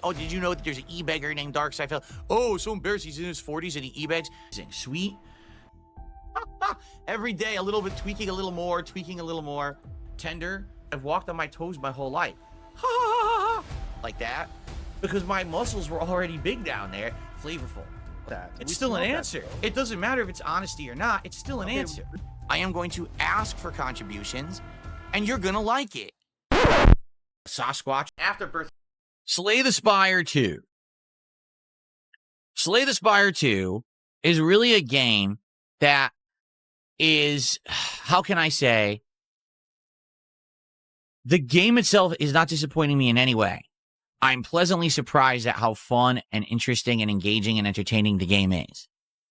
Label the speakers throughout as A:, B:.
A: Oh, did you know that there's an e-beggar named Dark Side? Oh, so embarrassed. He's in his 40s and he e-begs. Sweet. Every day, a little bit, tweaking a little more, Tender. I've walked on my toes my whole life. Like that. Because my muscles were already big down there. Flavorful. It's still an answer. It doesn't matter if it's honesty or not. It's still an answer. I am going to ask for contributions, and you're going to like it. Sasquatch. Afterbirth. Slay the Spire 2. Slay the Spire 2 is really a game that is, how can I say, the game itself is not disappointing me in any way. I'm pleasantly surprised at how fun and interesting and engaging and entertaining the game is.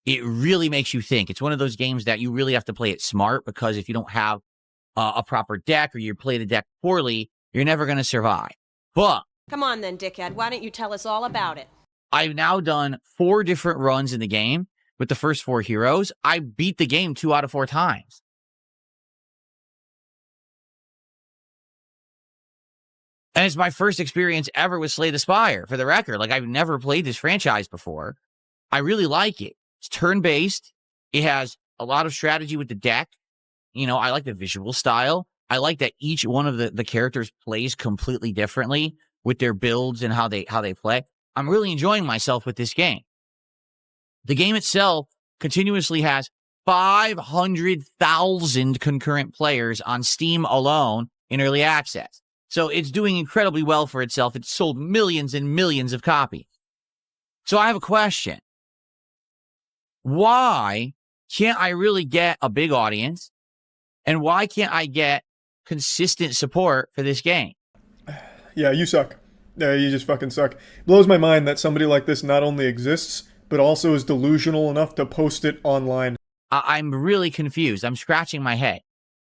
A: It really makes you think. It's one of those games that you really have to play it smart, because if you don't have a proper deck, or you play the deck poorly, you're never going to survive. But
B: come on then, dickhead. Why don't you tell us all about it?
A: I've now done 4 different runs in the game with the first 4 heroes. I beat the game 2 out of 4 times. And it's my first experience ever with Slay the Spire, for the record. Like, I've never played this franchise before. I really like it. It's turn-based. It has a lot of strategy with the deck. You know, I like the visual style. I like that each one of the characters plays completely differently with their builds and how they play. I'm really enjoying myself with this game. The game itself continuously has 500,000 concurrent players on Steam alone in early access. So it's doing incredibly well for itself. It's sold millions and millions of copies. So I have a question. Why can't I really get a big audience? And why can't I get consistent support for this game?
C: Yeah, you suck. Yeah, you just fucking suck. It blows my mind that somebody like this not only exists, but also is delusional enough to post it online.
A: I'm really confused. I'm scratching my head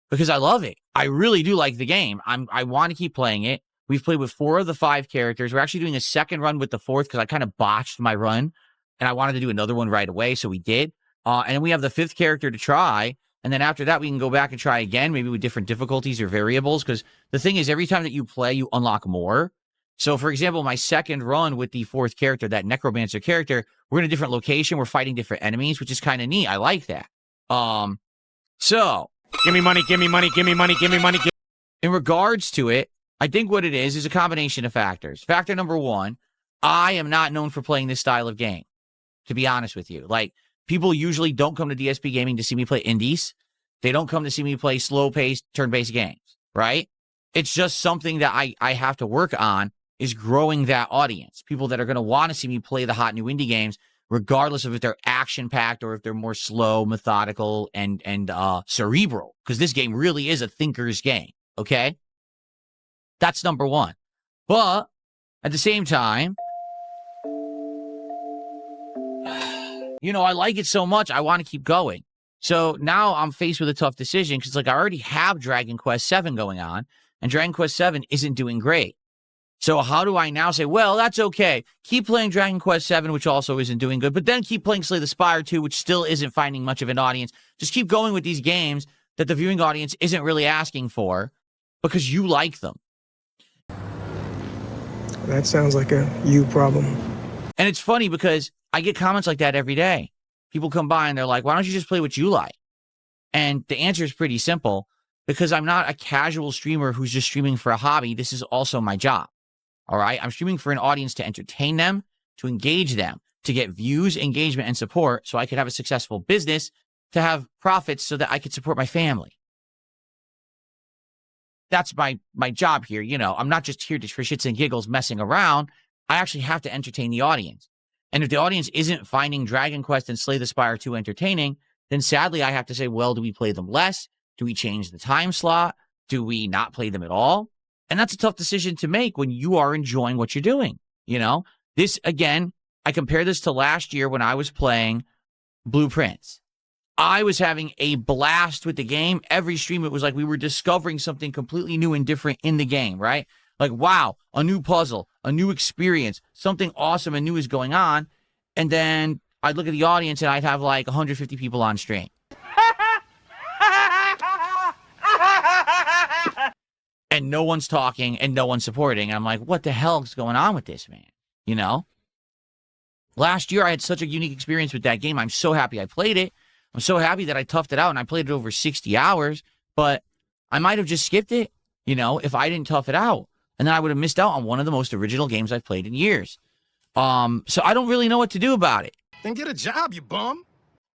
A: because I love it. I really do like the game. I want to keep playing it. We've played with 4 of the 5 characters. We're actually doing a second run with the 4th because I kind of botched my run and I wanted to do another one right away, so we did. And then we have the 5th character to try. And then after that, we can go back and try again, maybe with different difficulties or variables. Because the thing is, every time that you play, you unlock more. So, for example, my second run with the 4th character, that Necromancer character, we're in a different location. We're fighting different enemies, which is kind of neat. I like that. So,
D: give me money, give me money, give me money, give me money.
A: In regards to it, I think what it is a combination of factors. Factor number 1, I am not known for playing this style of game, to be honest with you. Like, people usually don't come to DSP Gaming to see me play indies. They don't come to see me play slow-paced, turn-based games, right? It's just something that I have to work on, is growing that audience. People that are going to want to see me play the hot new indie games, regardless of if they're action-packed or if they're more slow, methodical, and cerebral. Because this game really is a thinker's game, okay? That's number 1. But at the same time, you know, I like it so much, I want to keep going. So now I'm faced with a tough decision because, like, I already have Dragon Quest VII going on, and Dragon Quest VII isn't doing great. So how do I now say, well, that's okay. Keep playing Dragon Quest VII, which also isn't doing good, but then keep playing Slay the Spire 2, which still isn't finding much of an audience. Just keep going with these games that the viewing audience isn't really asking for because you like them.
E: That sounds like a you problem.
A: And it's funny because I get comments like that every day. People come by and they're like, why don't you just play what you like? And the answer is pretty simple, because I'm not a casual streamer who's just streaming for a hobby. This is also my job. All right. I'm streaming for an audience to entertain them, to engage them, to get views, engagement, and support so I could have a successful business, to have profits so that I could support my family. That's my job here. You know, I'm not just here for shits and giggles messing around. I actually have to entertain the audience. And if the audience isn't finding Dragon Quest and Slay the Spire 2 entertaining, then sadly I have to say, well, do we play them less? Do we change the time slot? Do we not play them at all? And that's a tough decision to make when you are enjoying what you're doing. You know, this, again, I compare this to last year when I was playing Blueprints. I was having a blast with the game. Every stream, it was like we were discovering something completely new and different in the game, right? Like, wow, a new puzzle, a new experience, something awesome and new is going on. And then I'd look at the audience and I'd have like 150 people on stream. And no one's talking and no one's supporting. And I'm like, what the hell is going on with this, man? you know? Last year, I had such a unique experience with that game. I'm so happy I played it. I'm so happy that I toughed it out and I played it over 60 hours, but I might have just skipped it, you know, if I didn't tough it out. And then I would have missed out on one of the most original games I've played in years. So I don't really know what to do about it.
D: Then get a job, you bum.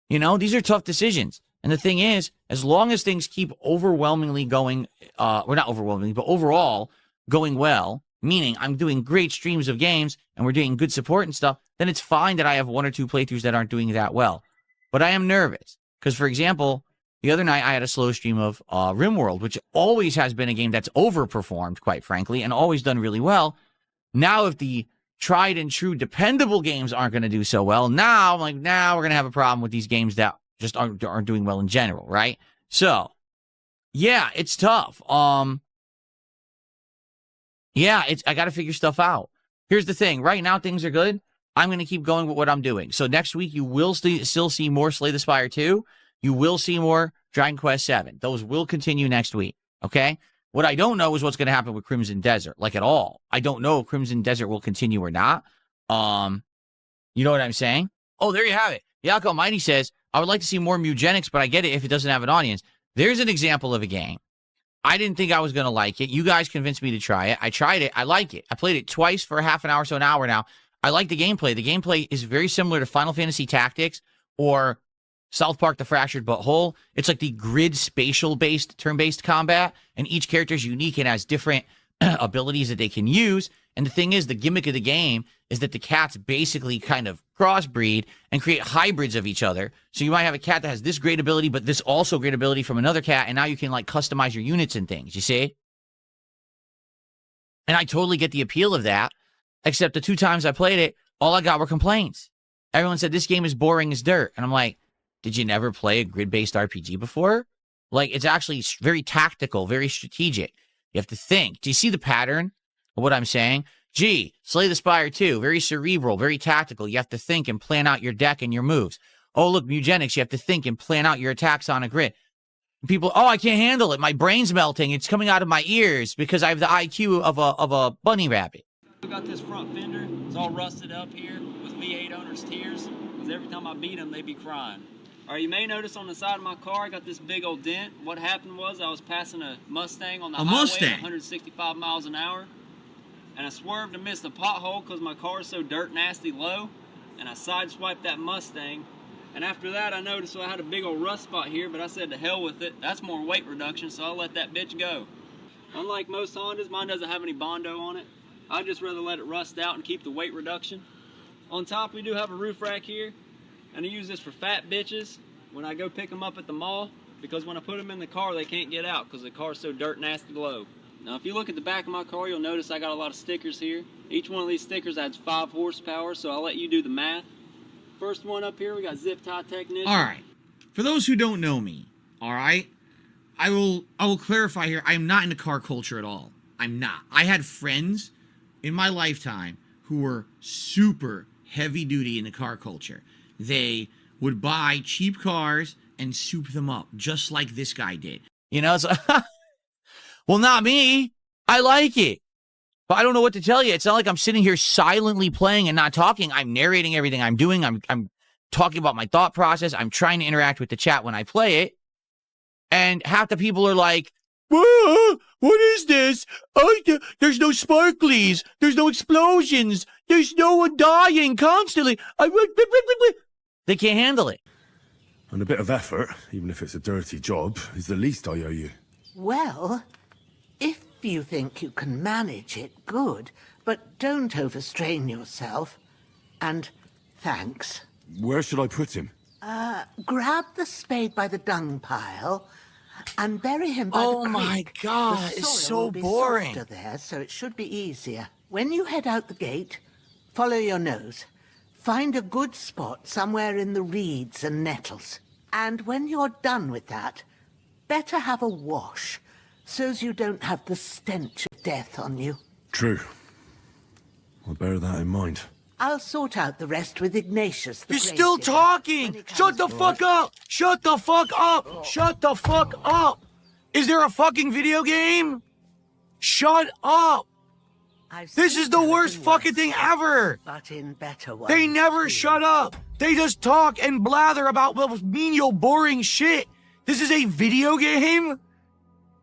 A: You know, these are tough decisions. And the thing is, as long as things keep overwhelmingly going, or not overwhelmingly, but overall going well, meaning I'm doing great streams of games and we're doing good support and stuff, then it's fine that I have 1 or 2 playthroughs that aren't doing that well. But I am nervous because, for example, the other night I had a slow stream of RimWorld, which always has been a game that's overperformed, quite frankly, and always done really well. Now, if the tried and true dependable games aren't going to do so well, now I'm like, now we're going to have a problem with these games that just aren't doing well in general, right? So, yeah, it's tough. Yeah, I got to figure stuff out. Here's the thing. Right now, things are good. I'm going to keep going with what I'm doing. So next week, you will still see more Slay the Spire 2. You will see more Dragon Quest 7. Those will continue next week, okay? What I don't know is what's going to happen with Crimson Desert, like at all. I don't know if Crimson Desert will continue or not. You know what I'm saying? Oh, there you have it. Yako Mighty says, I would like to see more Mugenics, but I get it if it doesn't have an audience. There's an example of a game. I didn't think I was going to like it. You guys convinced me to try it. I tried it. I like it. I played it twice for half an hour, so an hour now. I like the gameplay. The gameplay is very similar to Final Fantasy Tactics or South Park The Fractured But Whole. It's like the grid spatial-based, turn-based combat, and each character is unique and has different abilities that they can use. And the thing is, the gimmick of the game is that the cats basically kind of crossbreed and create hybrids of each other. So you might have a cat that has this great ability, but this also great ability from another cat, and now you can, like, customize your units and things, you see? And I totally get the appeal of that, except the 2 times I played it, all I got were complaints. Everyone said, this game is boring as dirt. And I'm like, did you never play a grid-based RPG before? Like, it's actually very tactical, very strategic. You have to think. Do you see the pattern of what I'm saying? Gee, Slay the Spire 2, very cerebral, very tactical. You have to think and plan out your deck and your moves. Oh, look, Mugenics, you have to think and plan out your attacks on a grid. People, oh, I can't handle it. My brain's melting. It's coming out of my ears because I have the IQ of a bunny rabbit.
F: I got this front fender. It's all rusted up here with V8 owners' tears because every time I beat them, they be crying. All right, you may notice on the side of my car, I got this big old dent. What happened was I was passing a Mustang on the highway at 165 miles an hour, and I swerved and missed a pothole because my car is so dirt nasty low, and I sideswiped that Mustang. And after that, I noticed I had a big old rust spot here, but I said to hell with it. That's more weight reduction, so I'll let that bitch go. Unlike most Hondas, mine doesn't have any Bondo on it. I'd just rather let it rust out and keep the weight reduction. On top, we do have a roof rack here. And I use this for fat bitches when I go pick them up at the mall, because when I put them in the car, they can't get out because the car's so dirt nasty low. Now, if you look at the back of my car, you'll notice I got a lot of stickers here. Each one of these stickers adds 5 horsepower, so I'll let you do the math. First one up here, we got Zip Tie Technician.
A: All right. For those who don't know me, all right, I will clarify here. I'm not into car culture at all. I'm not. I had friends in my lifetime who were super heavy duty in the car culture. They would buy cheap cars and soup them up, just like this guy did. You know, so, well, not me. I like it. But I don't know what to tell you. It's not like I'm sitting here silently playing and not talking. I'm narrating everything I'm doing. I'm talking about my thought process. I'm trying to interact with the chat when I play it. And half the people are like, whoa, what is this? Oh, there's no sparklies. There's no explosions. There's no one dying constantly. They can't handle it.
G: And a bit of effort, even if it's a dirty job, is the least I owe you.
H: Well, if you think you can manage it, good. But don't overstrain yourself. And thanks.
G: Where should I put him?
H: Grab the spade by the dung pile and bury him by the creek.
A: Oh my God,
H: The
A: it's
H: soil
A: so
H: will be
A: boring.
H: softer there, so it should be easier. When you head out the gate, follow your nose. Find a good spot somewhere in the reeds and nettles. And when you're done with that, better have a wash, so's you don't have the stench of death on you.
G: True. I'll bear that in mind.
H: I'll sort out the rest with Ignatius the
A: You're still
H: gravedigger
A: talking.
H: when he
A: Shut the
H: comes
A: fuck up. Shut the fuck up. Shut the fuck up. Is there a fucking video game? Shut up.
D: This is the worst fucking thing ever.
H: But in better ones.
D: They never
H: too.
D: shut up. They just talk and blather about menial, boring shit. This is a video game?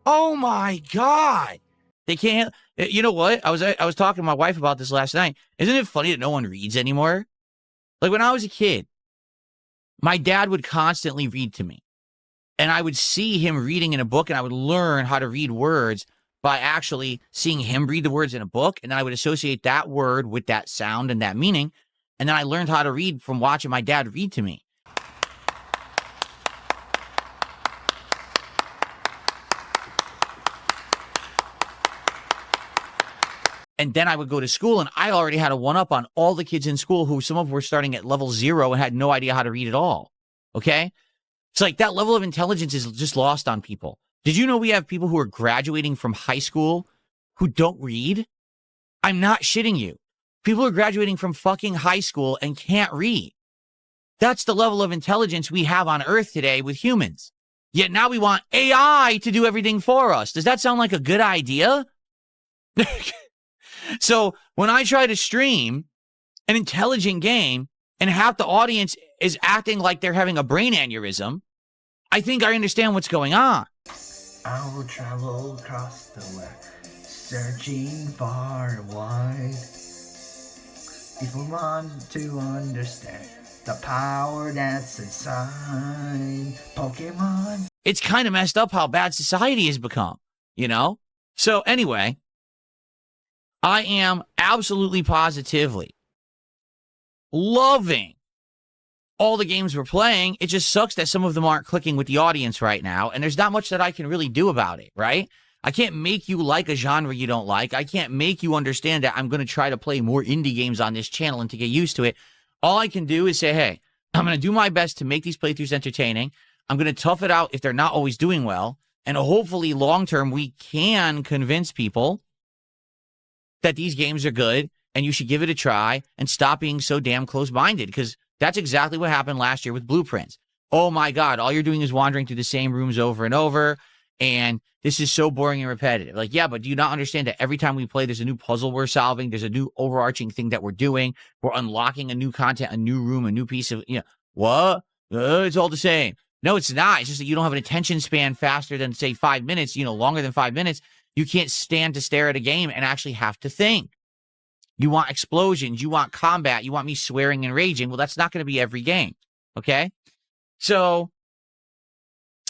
D: Oh my God.
A: They can't. You know what? I was talking to my wife about this last night. Isn't it funny that no one reads anymore? Like when I was a kid, my dad would constantly read to me. And I would see him reading in a book, and I would learn how to read words by actually seeing him read the words in a book. And then I would associate that word with that sound and that meaning. And then I learned how to read from watching my dad read to me. And then I would go to school, and I already had a one-up on all the kids in school who some of them were starting at level 0 and had no idea how to read at all. Okay? It's like that level of intelligence is just lost on people. Did you know we have people who are graduating from high school who don't read? I'm not shitting you. People are graduating from fucking high school and can't read. That's the level of intelligence we have on Earth today with humans. Yet now we want AI to do everything for us. Does that sound like a good idea? So when I try to stream an intelligent game and half the audience is acting like they're having a brain aneurysm, I think I understand what's going on.
I: I will travel across the web, searching far and wide. People want to understand the power that's inside Pokemon.
A: It's kind of messed up how bad society has become, you know? So anyway, I am absolutely positively loving all the games we're playing. It just sucks that some of them aren't clicking with the audience right now, and there's not much that I can really do about it, right? I can't make you like a genre you don't like. I can't make you understand that I'm going to try to play more indie games on this channel and to get used to it. All I can do is say, hey, I'm going to do my best to make these playthroughs entertaining. I'm going to tough it out if they're not always doing well, and hopefully long-term we can convince people that these games are good and you should give it a try and stop being so damn close-minded, because that's exactly what happened last year with Blueprints. Oh my God, all you're doing is wandering through the same rooms over and over, and this is so boring and repetitive. Like, yeah, but do you not understand that every time we play, there's a new puzzle we're solving, there's a new overarching thing that we're doing, we're unlocking a new content, a new room, a new piece of, what? It's all the same. No, it's not. It's just that you don't have an attention span faster than, say, 5 minutes, longer than 5 minutes. You can't stand to stare at a game and actually have to think. You want explosions. You want combat. You want me swearing and raging. Well, that's not going to be every game. Okay? So,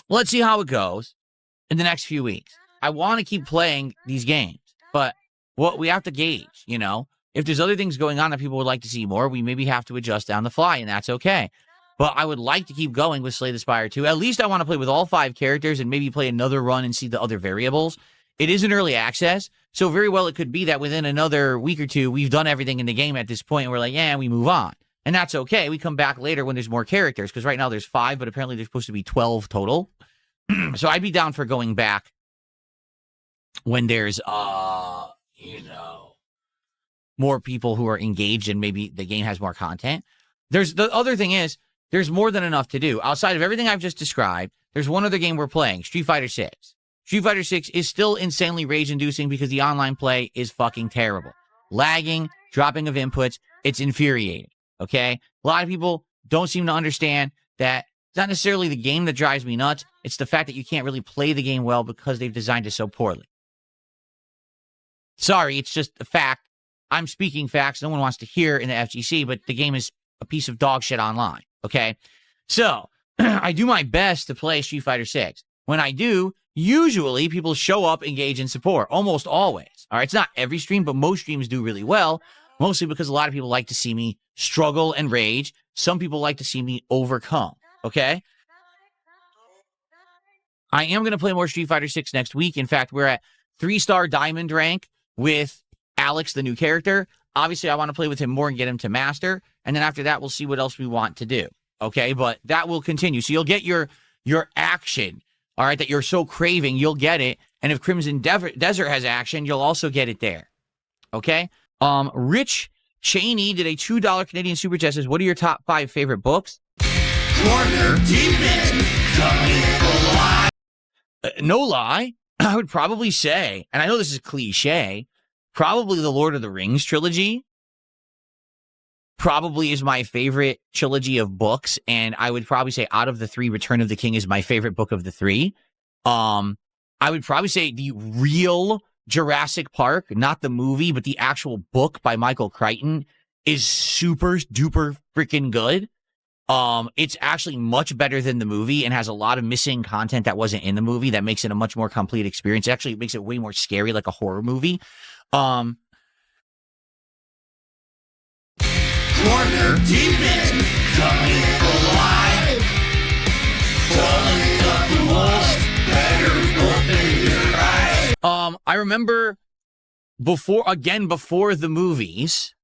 A: let's see how it goes in the next few weeks. I want to keep playing these games, but what we have to gauge, if there's other things going on that people would like to see more, we maybe have to adjust on the fly, and that's okay. But I would like to keep going with Slay the Spire 2. At least I want to play with all 5 characters and maybe play another run and see the other variables. It is in early access, so very well it could be that within another week or two, we've done everything in the game at this point, and we're like, yeah, we move on. And that's okay. We come back later when there's more characters, because right now there's 5, but apparently there's supposed to be 12 total. So I'd be down for going back when there's, more people who are engaged and maybe the game has more content. The other thing is, there's more than enough to do. Outside of everything I've just described, there's one other game we're playing, Street Fighter 6. Street Fighter 6 is still insanely rage-inducing because the online play is fucking terrible. Lagging, dropping of inputs, it's infuriating, okay? A lot of people don't seem to understand that it's not necessarily the game that drives me nuts, it's the fact that you can't really play the game well because they've designed it so poorly. Sorry, it's just a fact. I'm speaking facts no one wants to hear in the FGC, but the game is a piece of dog shit online, okay? So, I do my best to play Street Fighter 6. When I do, usually people show up, engage, and support. Almost always. All right, it's not every stream, but most streams do really well, mostly because a lot of people like to see me struggle and rage. Some people like to see me overcome, okay? I am going to play more Street Fighter 6 next week. In fact, we're at 3-star diamond rank with Alex, the new character. Obviously, I want to play with him more and get him to master. And then after that, we'll see what else we want to do. Okay, but that will continue. So you'll get your action, all right, that you're so craving, you'll get it. And if Crimson Desert has action, you'll also get it there. Okay? Rich Cheney did a $2 Canadian Super Chat, says, what are your top 5 favorite books? Corner Demon coming alive. No lie, I would probably say, and I know this is cliche, Probably the Lord of the Rings trilogy. Probably is my favorite trilogy of books, and I would probably say out of the three, Return of the King is my favorite book of the three. I would probably say the real Jurassic Park, not the movie, but the actual book by Michael Crichton is super duper freaking good. It's actually much better than the movie and has a lot of missing content that wasn't in the movie that makes it a much more complete experience. Actually, it makes it way more scary, like a horror movie.
J: Corner Demon coming alive. Calling up the walls. Better open your eyes.
A: I remember before the movies,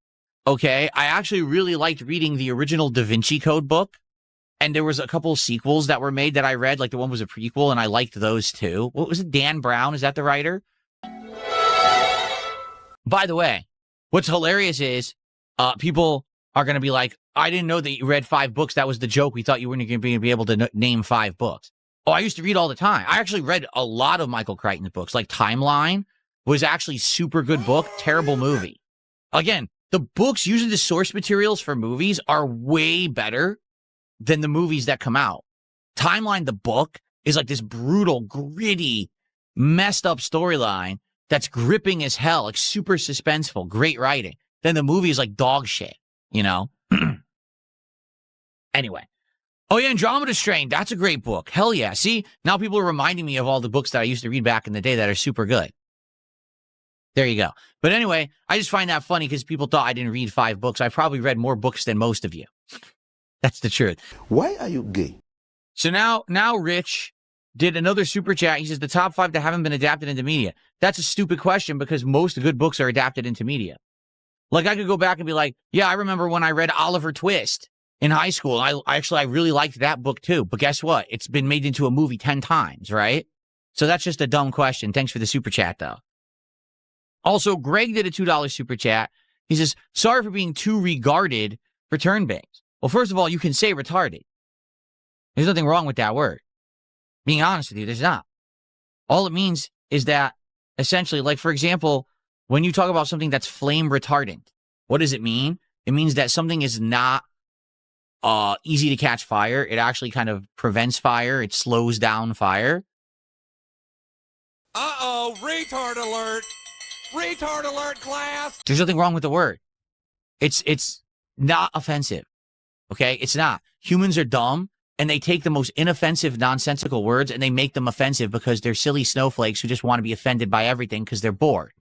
A: okay, I actually really liked reading the original Da Vinci Code book. And there was a couple of sequels that were made that I read. Like the one was a prequel, and I liked those too. What was it? Dan Brown? Is that the writer? By the way, what's hilarious is people are going to be like, I didn't know that you read 5 books. That was the joke. We thought you weren't going to be able to name 5 books. Oh, I used to read all the time. I actually read a lot of Michael Crichton's books. Like Timeline was actually super good book, terrible movie. Again, the books, usually the source materials for movies are way better than the movies that come out. Timeline, the book, is like this brutal, gritty, messed up storyline that's gripping as hell, like super suspenseful, great writing. Then the movie is like dog shit, you know? Anyway. Oh, yeah, Andromeda Strain. That's a great book. Hell yeah. See, now people are reminding me of all the books that I used to read back in the day that are super good. There you go. But anyway, I just find that funny because people thought I didn't read 5 books. I probably read more books than most of you. That's the truth.
G: Why are you gay?
A: So now Rich did another super chat. He says the top 5 that haven't been adapted into media. That's a stupid question because most good books are adapted into media. Like I could go back and be like, yeah, I remember when I read Oliver Twist in high school. I really liked that book too. But guess what? It's been made into a movie 10 times, right? So that's just a dumb question. Thanks for the super chat though. Also, Greg did a $2 super chat. He says, sorry for being too regarded for turn bangs. Well, first of all, you can say retarded. There's nothing wrong with that word. Being honest with you, there's not. All it means is that, essentially, like, for example, when you talk about something that's flame retardant, what does it mean? It means that something is not easy to catch fire. It actually kind of prevents fire. It slows down fire.
J: Uh-oh, retard alert. Retard alert, class.
A: There's nothing wrong with the word. It's not offensive. Okay? It's not. Humans are dumb, and they take the most inoffensive, nonsensical words, and they make them offensive because they're silly snowflakes who just want to be offended by everything because they're bored.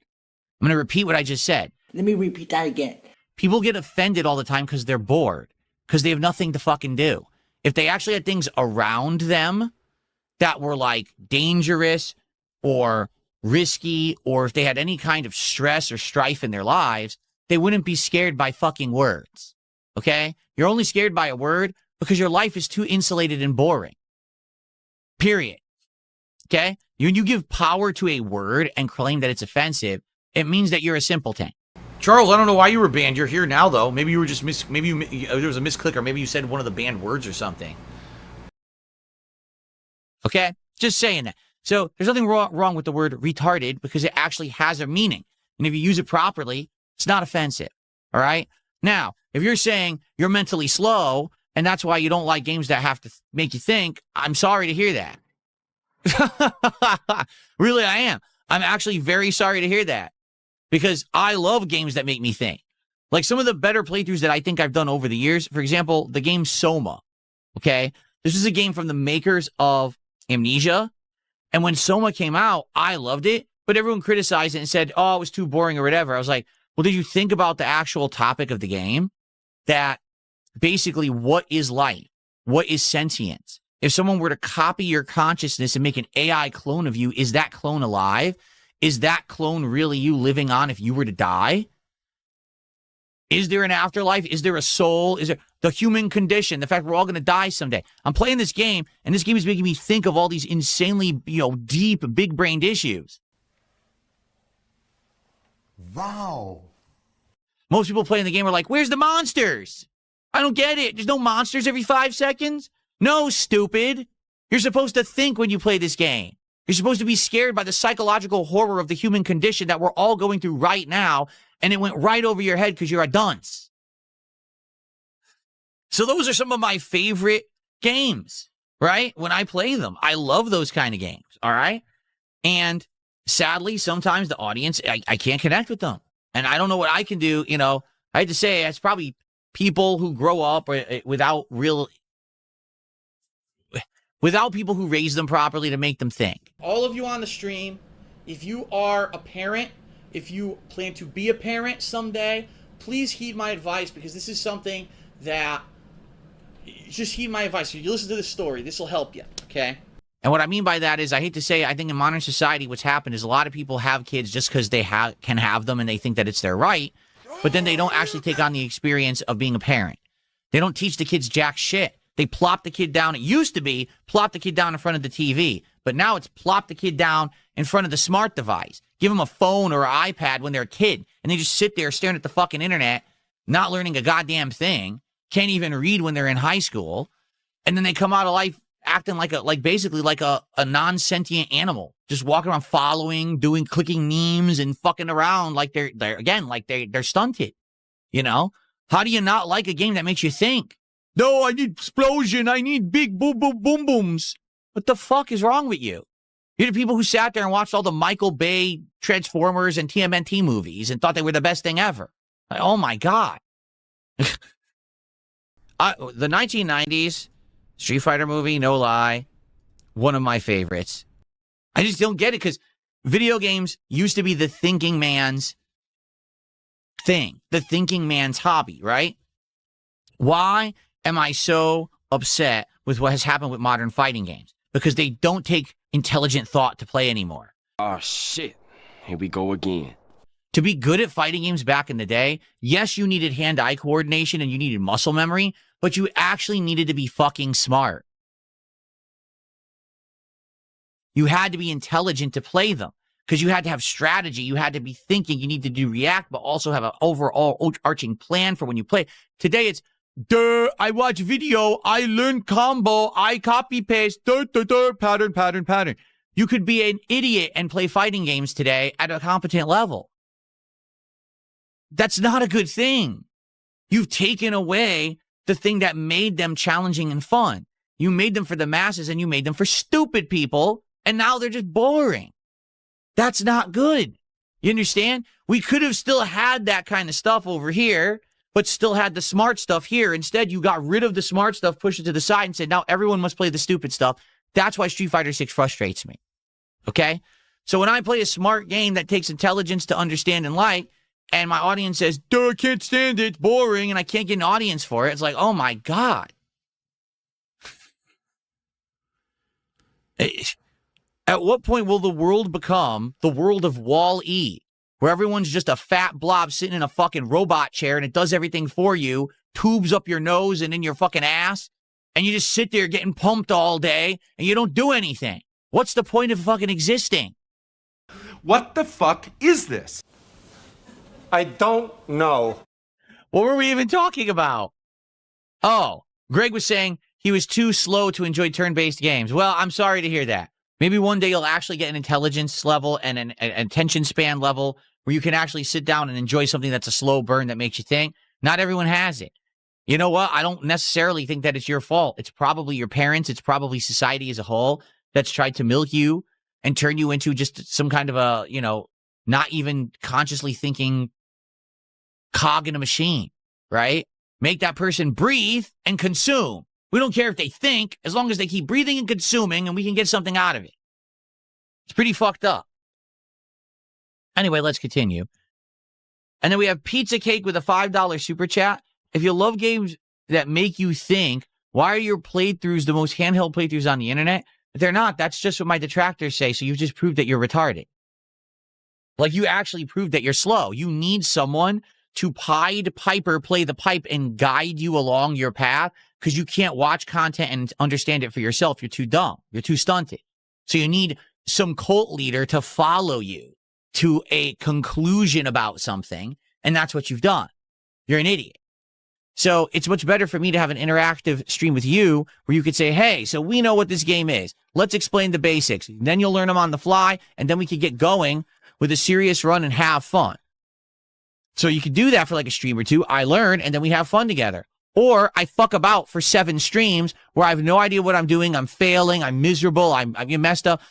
A: I'm going to repeat what I just said.
K: Let me repeat that again.
A: People get offended all the time because they're bored, because they have nothing to fucking do. If they actually had things around them that were, like, dangerous or risky, or if they had any kind of stress or strife in their lives, they wouldn't be scared by fucking words. Okay? You're only scared by a word because your life is too insulated and boring. Period. Okay? When you give power to a word and claim that it's offensive, it means that you're a simpleton.
D: Charles, I don't know why you were banned. You're here now, though. Maybe you were just there was a misclick, or maybe you said one of the banned words or something.
A: Okay? Just saying that. So there's nothing wrong with the word retarded because it actually has a meaning. And if you use it properly, it's not offensive. All right? Now, if you're saying you're mentally slow and that's why you don't like games that have to make you think, I'm sorry to hear that. Really, I am. I'm actually very sorry to hear that because I love games that make me think. Like some of the better playthroughs that I think I've done over the years, for example, the game Soma. Okay? This is a game from the makers of Amnesia. And when Soma came out, I loved it, but everyone criticized it and said, oh, it was too boring or whatever. I was like, well, did you think about the actual topic of the game? That basically, what is life? What is sentience? If someone were to copy your consciousness and make an AI clone of you, is that clone alive? Is that clone really you living on if you were to die? Is there an afterlife? Is there a soul? Is there the human condition? The fact we're all going to die someday. I'm playing this game, and this game is making me think of all these insanely, deep, big-brained issues.
I: Wow.
A: Most people playing the game are like, where's the monsters? I don't get it. There's no monsters every 5 seconds? No, stupid. You're supposed to think when you play this game. You're supposed to be scared by the psychological horror of the human condition that we're all going through right now, and it went right over your head because you're a dunce. So those are some of my favorite games, right? When I play them, I love those kind of games, all right? And sadly, sometimes the audience, I can't connect with them. And I don't know what I can do. You know, I hate to say it's probably people who grow up without people who raise them properly to make them think. All of you on the stream, if you are a parent, if you plan to be a parent someday, please heed my advice, because this is something that, just heed my advice. If you listen to this story, this will help you, okay? And what I mean by that is, I hate to say, I think in modern society what's happened is a lot of people have kids just because they can have them and they think that it's their right, but then they don't actually take on the experience of being a parent. They don't teach the kids jack shit. They plop the kid down. It used to be plop the kid down in front of the TV, but now it's plop the kid down in front of the smart device. Give them a phone or an iPad when they're a kid, and they just sit there staring at the fucking internet, not learning a goddamn thing, can't even read when they're in high school, and then they come out of life acting basically like a non-sentient animal, just walking around following, clicking memes and fucking around like they're stunted. You know? How do you not like a game that makes you think? No, I need explosion. I need big boom, boom, boom, booms. What the fuck is wrong with you? You're the people who sat there and watched all the Michael Bay Transformers and TMNT movies and thought they were the best thing ever. Like, oh my God. The 1990s Street Fighter movie, no lie, one of my favorites. I just don't get it, because video games used to be the thinking man's thing, the thinking man's hobby, right? Why am I so upset with what has happened with modern fighting games? Because they don't take intelligent thought to play anymore.
K: Oh, shit. Here we go again.
A: To be good at fighting games back in the day, yes, you needed hand-eye coordination and you needed muscle memory, but you actually needed to be fucking smart. You had to be intelligent to play them, because you had to have strategy. You had to be thinking. You need to do react, but also have an overall overarching plan for when you play. Today, it's, I watch video, I learn combo, I copy paste, pattern. You could be an idiot and play fighting games today at a competent level. That's not a good thing. You've taken away the thing that made them challenging and fun. You made them for the masses and you made them for stupid people, and now they're just boring. That's not good. You understand? We could have still had that kind of stuff over here, but still had the smart stuff here. Instead, you got rid of the smart stuff, pushed it to the side, and said, now everyone must play the stupid stuff. That's why Street Fighter 6 frustrates me. Okay? So when I play a smart game that takes intelligence to understand and like, and my audience says, I can't stand it, it's boring, and I can't get an audience for it, it's like, oh my God. At what point will the world become the world of Wall-E, where everyone's just a fat blob sitting in a fucking robot chair and it does everything for you, tubes up your nose and in your fucking ass, and you just sit there getting pumped all day and you don't do anything? What's the point of fucking existing?
J: What the fuck is this? I don't know.
A: What were we even talking about? Oh, Greg was saying he was too slow to enjoy turn-based games. Well, I'm sorry to hear that. Maybe one day you'll actually get an intelligence level and an attention span level where you can actually sit down and enjoy something that's a slow burn that makes you think. Not everyone has it. You know what? I don't necessarily think that it's your fault. It's probably your parents. It's probably society as a whole that's tried to milk you and turn you into just some kind of a, not even consciously thinking cog in a machine, right? Make that person breathe and consume. We don't care if they think, as long as they keep breathing and consuming and we can get something out of it. It's pretty fucked up. Anyway, let's continue. And then we have Pizza Cake with a $5 super chat. If you love games that make you think, why are your playthroughs the most handheld playthroughs on the internet? If they're not, that's just what my detractors say, so you've just proved that you're retarded. Like, you actually proved that you're slow. You need someone to Pied Piper play the pipe and guide you along your path, because you can't watch content and understand it for yourself. You're too dumb. You're too stunted. So you need some cult leader to follow you to a conclusion about something, and that's what you've done. You're an idiot. So it's much better for me to have an interactive stream with you where you could say, hey, so we know what this game is. Let's explain the basics. Then you'll learn them on the fly, and then we could get going with a serious run and have fun. So you could do that for like a stream or two. I learn, and then we have fun together. Or I fuck about for 7 streams where I have no idea what I'm doing. I'm failing. I'm miserable. I'm messed up.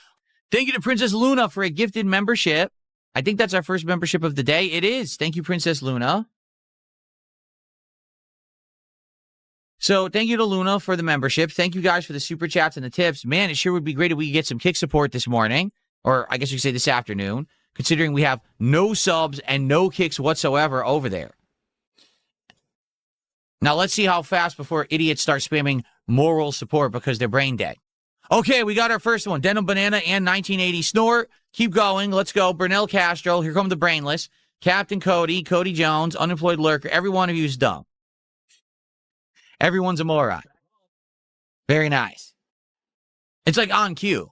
A: Thank you to Princess Luna for a gifted membership. I think that's our first membership of the day. It is. Thank you, Princess Luna. So thank you to Luna for the membership. Thank you guys for the super chats and the tips. Man, it sure would be great if we could get some kick support this morning, or I guess we could say this afternoon, considering we have no subs and no kicks whatsoever over there. Now let's see how fast before idiots start spamming moral support because they're brain dead. Okay, we got our first one. Denim Banana and 1980 Snort. Keep going. Let's go. Bernell Castro. Here come the brainless. Captain Cody. Cody Jones. Unemployed Lurker. Every one of you is dumb. Everyone's a moron. Very nice. It's like on cue.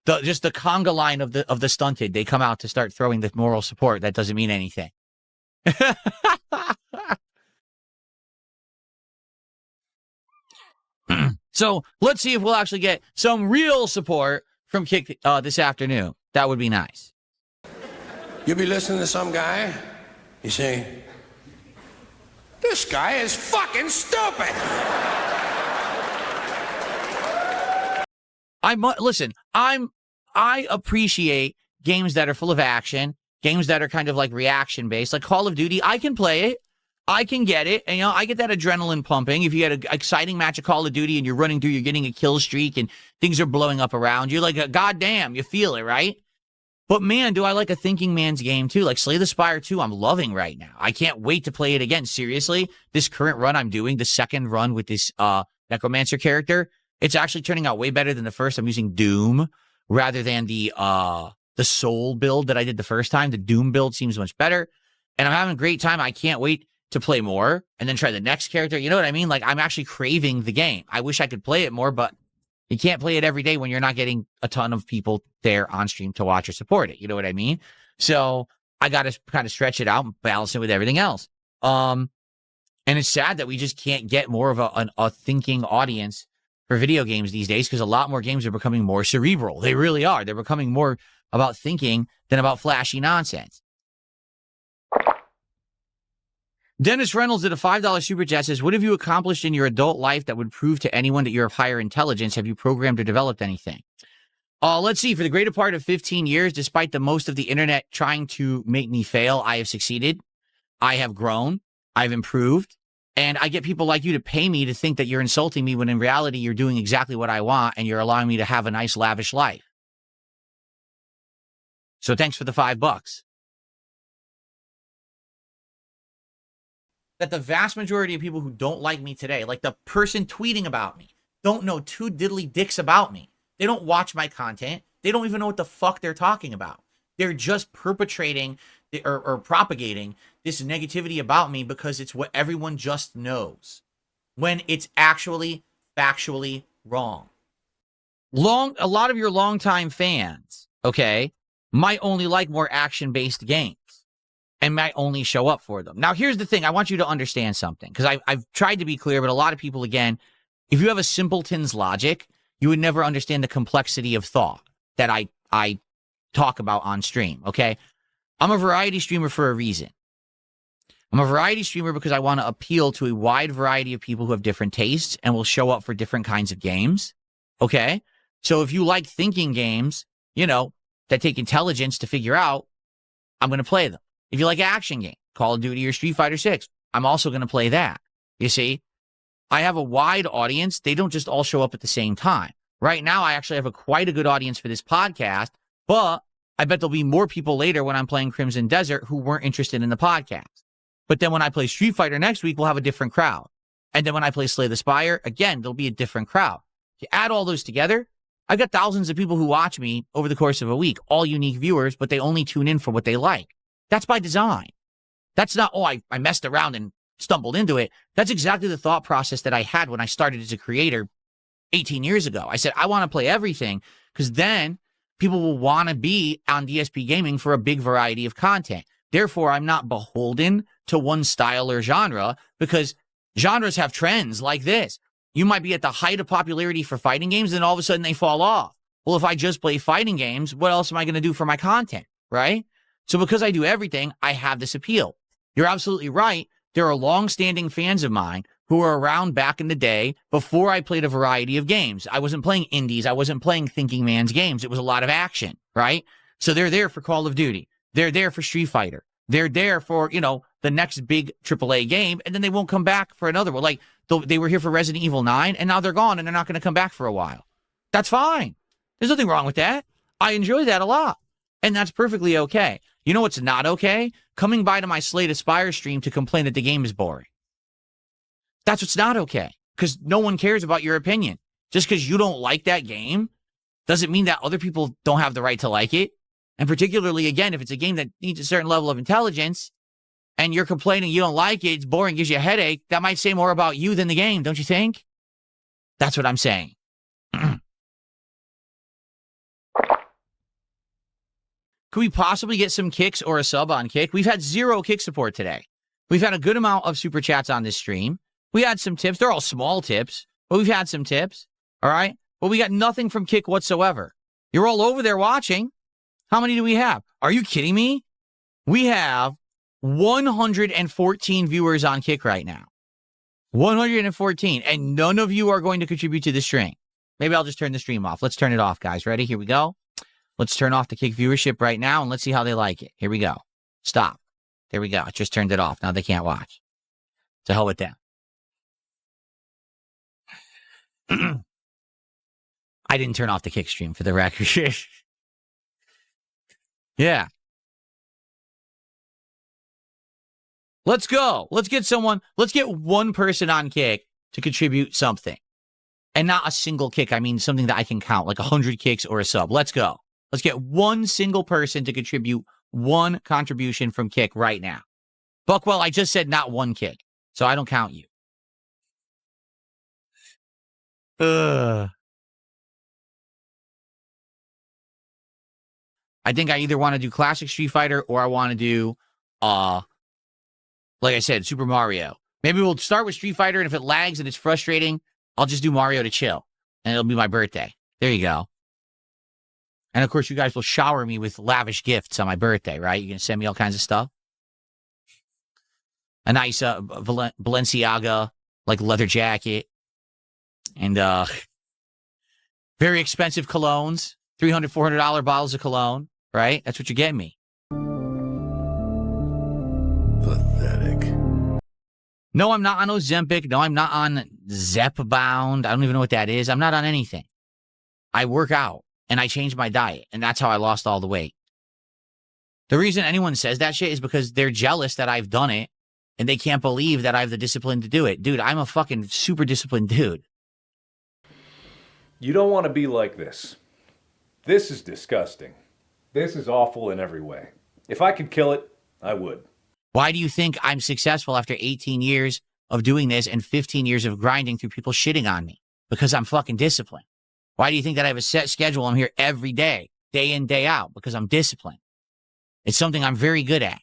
A: Just the conga line of the stunted. They come out to start throwing the moral support. That doesn't mean anything. So let's see if we'll actually get some real support from Kick this afternoon. That would be nice.
L: You'll be listening to some guy. You say, this guy is fucking stupid.
A: Listen, I appreciate games that are full of action, games that are kind of like reaction based, like Call of Duty. I can play it. I can get it. And, I get that adrenaline pumping. If you had an exciting match of Call of Duty and you're running through, you're getting a kill streak and things are blowing up around you, like, goddamn, you feel it, right? But man, do I like a thinking man's game too. Like Slay the Spire 2, I'm loving right now. I can't wait to play it again. Seriously, this current run I'm doing, the second run with this Necromancer character, it's actually turning out way better than the first. I'm using Doom rather than the Soul build that I did the first time. The Doom build seems much better. And I'm having a great time. I can't wait to play more and then try the next character. You know what I mean? Like, I'm actually craving the game. I wish I could play it more, but you can't play it every day when you're not getting a ton of people there on stream to watch or support it. You know what I mean? So I got to kind of stretch it out and balance it with everything else. And it's sad that we just can't get more of a thinking audience for video games these days, because a lot more games are becoming more cerebral. They really are. They're becoming more about thinking than about flashy nonsense. Dennis Reynolds did a $5 super chat, says, what have you accomplished in your adult life that would prove to anyone that you're of higher intelligence? Have you programmed or developed anything? Let's see. For the greater part of 15 years, despite the most of the internet trying to make me fail, I have succeeded. I have grown. I've improved. And I get people like you to pay me to think that you're insulting me when in reality you're doing exactly what I want and you're allowing me to have a nice, lavish life. So thanks for the $5. That the vast majority of people who don't like me today, like the person tweeting about me, don't know 2 diddly dicks about me. They don't watch my content. They don't even know what the fuck they're talking about. They're just perpetrating or propagating this negativity about me because it's what everyone just knows, when it's actually factually wrong. A lot of your longtime fans, okay, might only like more action-based games and might only show up for them. Now, here's the thing. I want you to understand something, because I've tried to be clear, but a lot of people, again, if you have a simpleton's logic, you would never understand the complexity of thought that I talk about on stream, okay? I'm a variety streamer for a reason. I'm a variety streamer because I want to appeal to a wide variety of people who have different tastes and will show up for different kinds of games, okay? So if you like thinking games, that take intelligence to figure out, I'm going to play them. If you like action games, Call of Duty or Street Fighter 6, I'm also going to play that. You see, I have a wide audience. They don't just all show up at the same time. Right now, I actually have quite a good audience for this podcast, but I bet there'll be more people later when I'm playing Crimson Desert who weren't interested in the podcast. But then when I play Street Fighter next week, we'll have a different crowd. And then when I play Slay the Spire, again, there'll be a different crowd. You add all those together, I've got thousands of people who watch me over the course of a week, all unique viewers, but they only tune in for what they like. That's by design. That's not, I messed around and stumbled into it. That's exactly the thought process that I had when I started as a creator 18 years ago. I said, I want to play everything, because then people will want to be on DSP Gaming for a big variety of content. Therefore, I'm not beholden to one style or genre, because Genres have trends like this. You might be at the height of popularity for fighting games, and all of a sudden they fall off. Well, if I just play fighting games, what else am I going to do for my content, right? So because I do everything, I have this appeal. You're absolutely right. There are long-standing fans of mine who were around back in the day before I played a variety of games. I wasn't playing indies. I wasn't playing thinking man's games. It was a lot of action, right? So they're there for Call of Duty. They're there for Street Fighter. They're there for, you know, the next big AAA game, and then they won't come back for another one. Like, they were here for Resident Evil 9, and now they're gone, and they're not going to come back for a while. That's fine. There's nothing wrong with that. I enjoy that a lot, and that's perfectly okay. You know what's not okay? Coming by to my Slate Spire stream to complain that the game is boring. That's what's not okay, because no one cares about your opinion. Just because you don't like that game doesn't mean that other people don't have the right to like it. And particularly, again, if it's a game that needs a certain level of intelligence and you're complaining you don't like it, it's boring, gives you a headache, that might say more about you than the game, don't you think? That's what I'm saying. Could we possibly get some kicks or a sub on Kick? We've had 0 Kick support today. We've had a good amount of super chats on this stream. We had some tips. They're all small tips, but we've had some tips. All right? But we got nothing from Kick whatsoever. You're all over there watching. How many do we have? Are you kidding me? We have 114 viewers on Kick right now. 114. And none of you are going to contribute to the stream. Maybe I'll just turn the stream off. Let's turn it off, guys. Ready? Here we go. Let's turn off the Kick viewership right now, and let's see how they like it. Here we go. Stop. There we go. I just turned it off. Now they can't watch. To hell with them. I didn't turn off the Kick stream for the record. Yeah. Let's go. Let's get one person on Kick to contribute something. And not a single kick. I mean something that I can count, like 100 kicks or a sub. Let's go. Let's get one single person to contribute one contribution from Kick right now. Buckwell, I just said not one kick, so I don't count you. I think I either want to do Classic Street Fighter or I want to do, like I said, Super Mario. Maybe we'll start with Street Fighter, and if it lags and it's frustrating, I'll just do Mario to chill, and it'll be my birthday. There you go. And, of course, you guys will shower me with lavish gifts on my birthday, right? You're going to send me all kinds of stuff? A nice Balenciaga, like, leather jacket. And very expensive colognes. $300, $400 bottles of cologne, right? That's what you're getting me.
G: Pathetic.
A: No, I'm not on Ozempic. No, I'm not on Zepbound. I don't even know what that is. I'm not on anything. I work out. And I changed my diet, and that's how I lost all the weight. The reason anyone says that shit is because they're jealous that I've done it, and they can't believe that I have the discipline to do it. Dude, I'm a fucking super disciplined dude.
M: You don't want to be like this. This is disgusting. This is awful in every way. If I could kill it, I would.
A: Why do you think I'm successful after 18 years of doing this and 15 years of grinding through people shitting on me? Because I'm fucking disciplined. Why do you think that I have a set schedule? I'm here every day in, day out, because I'm disciplined. It's something I'm very good at.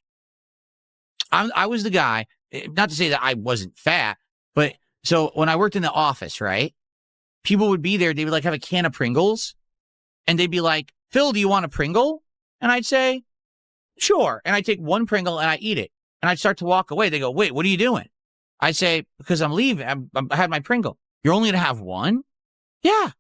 A: I was the guy, not to say that I wasn't fat, but so when I worked in the office, right, people would be there, they would like have a can of Pringles, and they'd be like, Phil, do you want a Pringle? And I'd say, sure. And I'd take one Pringle and I eat it. And I'd start to walk away. They go, wait, what are you doing? I'd say, because I'm leaving. I had my Pringle. You're only going to have one? Yeah.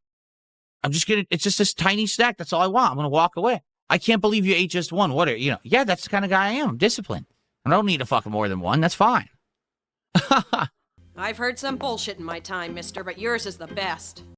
A: It's just this tiny snack. That's all I want. I'm going to walk away. I can't believe you ate just one. What are you? Yeah, that's the kind of guy I am. I'm disciplined. I don't need a fucking more than one. That's fine.
B: I've heard some bullshit in my time, mister, but yours is the best.